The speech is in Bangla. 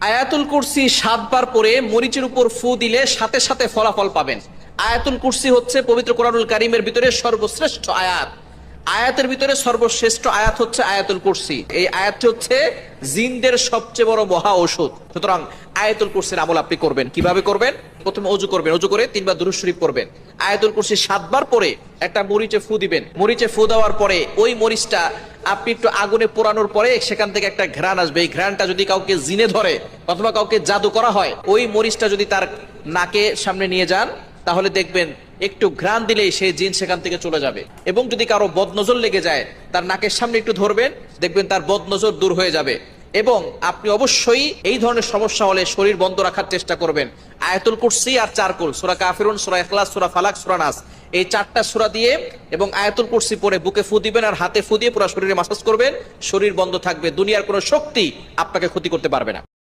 আয়াতুল কুরসি 7 বার পরে মরিচের উপর ফু দিলে সাথে সাথে ফলাফল পাবেন। আয়াতুল কুরসি হচ্ছে পবিত্র কোরআনুল কারীমের ভিতরে সর্বশ্রেষ্ঠ আয়াত। আয়াতের ভিতরে সর্বশ্রেষ্ঠ আয়াত হচ্ছে আয়াতুল কুরসি। এই আয়াতটি হচ্ছে জিনদের সবচেয়ে বড় মহা ঔষধ। সুতরাং আয়াতুল কুরসির আমল আপনি করবেন। কিভাবে করবেন? প্রথমে ওযু করবেন, ওযু করে 3 বার দুরূদ শরীফ পড়বেন। আয়াতুল কুরসি 7 বার পরে একটা মরিচে ফু দিবেন। মরিচে ফু দেওয়ার পরে ওই মরিচটা আপনি একটু আগুনে পোড়ানোর পরে সেখান থেকে একটা ঘ্রাণ আসবে। এই ঘ্রাণটা যদি কাউকে জিনে ধরে অথবা কাউকে জাদু করা হয়, ওই মরিচটা যদি তার নাকের সামনে নিয়ে যান, তাহলে দেখবেন একটু ঘ্রাণ দিলেই সেই জিন সেখান থেকে চলে যাবে। এবং যদি কারো বদনজর লেগে যায়, তার নাকের সামনে একটু ধরবেন, দেখবেন তার বদনজর দূর হয়ে যাবে। এবং আপনি অবশ্যই এই ধরনের সমস্যা হলে শরীর বন্ধ রাখার চেষ্টা করবেন। আয়াতুল কুরসি আর 4 কুল, সূরা কাফিরুন, সূরা ইখলাস, সূরা ফালাক, সূরা নাস, এই 4টা সূরা দিয়ে এবং আয়াতুল কুরসি পড়ে বুকে ফু দিবেন আর হাতে ফু দিয়ে পুরো শরীরে মাসাজ করবেন। শরীর বন্ধ থাকবে, দুনিয়ার কোনো শক্তি আপনাকে ক্ষতি করতে পারবে না।